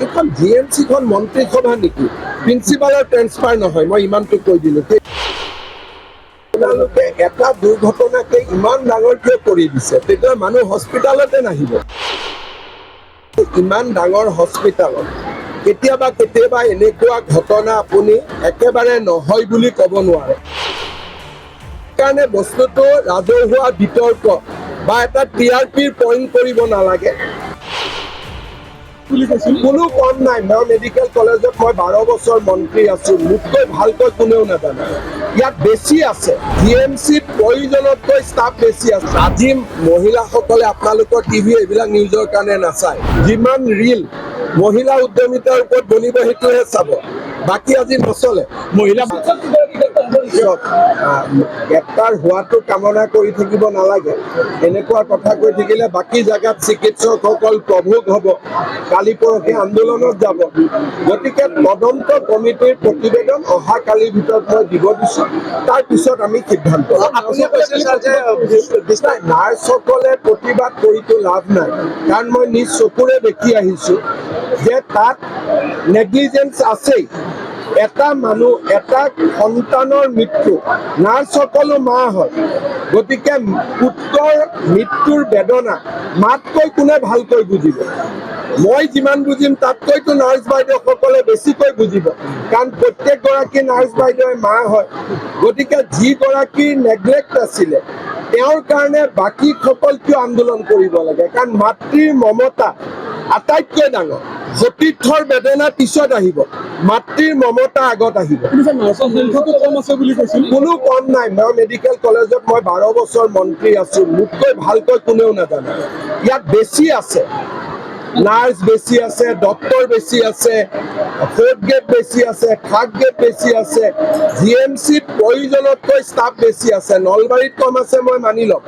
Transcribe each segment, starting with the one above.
এখন জিএমচিখন মন্ত্ৰীসভা নেকি প্ৰিন্সিপালৰ ট্ৰেন্সফাৰ নহয় মই ইমানটো কৈ দিলোঁ আপোনালোকে এটা দুৰ্ঘটনাকে ইমান ডাঙৰ কিয় কৰি দিছে তেতিয়া মানুহ হস্পিটালতে নাহিব ইমান ডাঙৰ হস্পিটালত কেতিয়াবা এনেকুৱা ঘটনা আপুনি একেবাৰে নহয় বুলি ক'ব নোৱাৰে কাৰণে বস্তুটো ৰাজহুৱা বিতৰ্ক বা এটা টিআৰপিৰ পইণ্ট কৰিব নালাগে কোনো কম নাই মই মেডিকেল কলেজত মই 12 বছৰ মন্ত্ৰী আছো মোতকৈ ভালকৈ কোনেও নাজানে ইয়াত বেছি আছে জিএমচিত প্ৰয়োজনতকৈ ষ্টাফ বেছি আছে আজি মহিলাসকলে আপোনালোকৰ টিভি এইবিলাক নিউজৰ কাৰণে নাচায় যিমান ৰিল মহিলা উদ্যমিতাৰ ওপৰত বনিব সেইটোহে চাব বাকী আজি নচলে মহিলা গ্ৰেপ্তাৰ হোৱাটো কামনা কৰি থাকিব নালাগে এনেকুৱা কথা কৈ থাকিলে বাকী জাগাত চিকিৎসকসকল প্ৰভোগ হ'ব কালি পৰহি আন্দোলনত যাব গতিকে তদন্ত কমিটিৰ প্ৰতিবেদন অহা কালিৰ ভিতৰত মই দিব দিছোঁ তাৰপিছত আমি সিদ্ধান্ত নাৰ্ছসকলে প্ৰতিবাদ কৰিতো লাভ নাই কাৰণ মই নিজ চকুৰে দেখি আহিছোঁ যে তাত নেগলিজেন্স আছেই এটা মানুহ এটা সন্তানৰ মৃত্যু নাৰ্ছসকলো মা হয় গতিকে পুত্ৰৰ মৃত্যুৰ বেদনা মাতকৈ কোনে ভালকৈ বুজিব মই যিমান বুজিম তাতকৈতো নাৰ্ছ বাইদেউসকলে বেছিকৈ বুজিব কাৰণ প্ৰত্যেকগৰাকী নাৰ্ছ বাইদেৱে মা হয় গতিকে যিগৰাকীৰ নেগলেক্ট আছিলে তেওঁৰ কাৰণে বাকীসকল কিয় আন্দোলন কৰিব লাগে কাৰণ মাতৃৰ মমতা আটাইতকৈ ডাঙৰ সতীৰ্থৰ বেদনা পিছত আহিব মাতৃৰ মমতা আগত আহিব কোনো কম নাই মই মেডিকেল কলেজত মই 12 বছৰ মন্ত্ৰী আছো মোতকৈ ভালকৈ কোনেও নাজানে ইয়াত বেছি আছে নাৰ্ছ বেছি আছে ডক্টৰ বেছি আছে ফ'ৰ্থ গ্ৰেড বেছি আছে থাৰ্ড গ্ৰেড বেছি আছে জিএমচিত প্ৰয়োজনতকৈ ষ্টাফ বেছি আছে নলবাৰীত কম আছে মই মানি ল'ম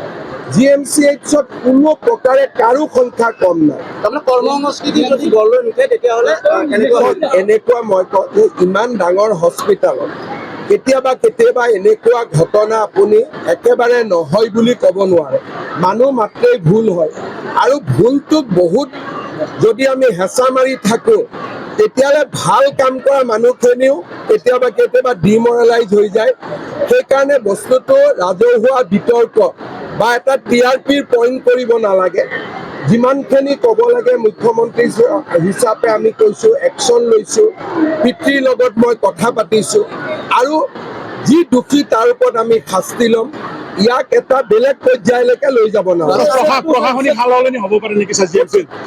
জিএমচিএইচত কোনো প্ৰকাৰে কাৰো সংখ্যা কম নাই কৰ্মসংস্কৃতি যদি গঢ় লৈ নুঠে তেতিয়াহ'লে এনেকুৱা মই কওঁ যে ইমান ডাঙৰ হস্পিটালত কেতিয়াবা এনেকুৱা ঘটনা আপুনি একেবাৰে নহয় বুলি ক'ব নোৱাৰে মানুহ মাত্ৰেই ভুল হয় আৰু ভুলটোক বহুত যদি আমি হেঁচা মাৰি থাকোঁ তেতিয়াহ'লে ভাল কাম কৰা মানুহখিনিও কেতিয়াবা ডিমৰেলাইজ হৈ যায় সেইকাৰণে বস্তুটো ৰাজহুৱা বিতৰ্ক বা এটা টিআৰপিৰ পইণ্ট কৰিব নালাগে যিমানখিনি ক'ব লাগে মুখ্যমন্ত্ৰী হিচাপে আমি কৈছোঁ একশ্যন লৈছোঁ পিতৃৰ লগত মই কথা পাতিছোঁ আৰু যি দোষী তাৰ ওপৰত আমি শাস্তি ল'ম ইয়াক এটা বেলেগ পৰ্যায়লৈকে লৈ যাব নালাগে প্ৰশাসনিক সালসলনি হ'ব পাৰে নেকি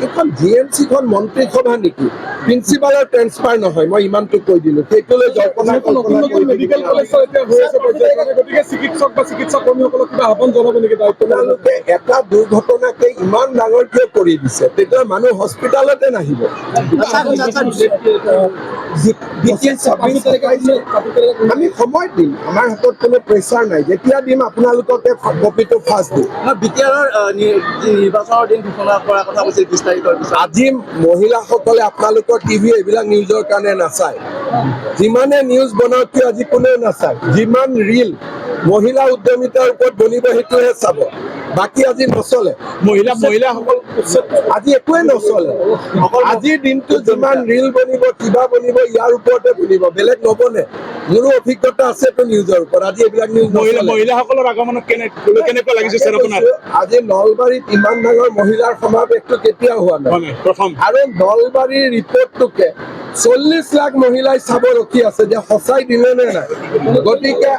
এখন জিএমচিখন মন্ত্ৰীসভা নেকি প্ৰিন্সিপালৰ ট্ৰেন্সফাৰ নহয় মই ইমানটো কৈ দিলোঁ সেইটোলৈ জল্পনা মেডিকেল কলেজ এতিয়া হৈ আছে গতিকে চিকিৎসক বা চিকিৎসা কৰ্মীসকলক কিবা আহ্বান জনাব নেকি আপোনালোকে এটা দুৰ্ঘটনাকে ইমান ডাঙৰ কিয় কৰি দিছে তেতিয়া মানুহ হস্পিটালতে নাহিব আমি সময় দিম আমাৰ হাতত কোনো প্ৰেছাৰ নাই যেতিয়া দিম আপোনালোককে কপিটো ফাৰ্ষ্ট দিম বিটিআৰৰ নিৰ্বাচনৰ দিন ঘোষণা কৰাৰ কথা কৈছে 20 তাৰিখৰ পিছত আজি মহিলাসকলে আপোনালোকৰ টিভি এইবিলাক নিউজৰ কাৰণে নাচায় যিমানে নিউজ বনাওক কিয় আজি কোনেও নাচায় যিমান ৰিল মহিলা উদ্যমিতাৰ ওপৰত বনিব সেইটোহে চাব বাকী আজি নচলে মহিলাসকল আজি একোৱে নচলে আজিৰ দিনটো যিমান ৰিল বনিব কিবা বনিব ইয়াৰ ওপৰতে বনিব বেলেগ নবনে মোৰো অভিজ্ঞতা আছেতো নিউজৰ ওপৰত আজি এইবিলাক নিউজ মহিলাসকলৰ আগমনত কেনেকুৱা লাগিছে আজি নলবাৰীত ইমান ডাঙৰ মহিলাৰ সমাৱেশটো কেতিয়াও হোৱা নাই আৰু নলবাৰীৰ ৰিপৰ্টটোকে 40 লাখ মহিলাই চাব ৰখি আছে যে সঁচাই দিলে নে নাই গতিকে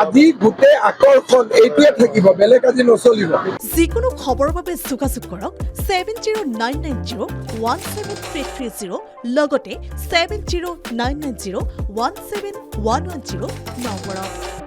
আজি গোটেই আকৰ্ষণ এইটোৱে থাকিব বেলেগ আজি নচলিব যিকোনো খবৰৰ বাবে যোগাযোগ কৰক 7099017330 লগতে 7099017110 নম্বৰত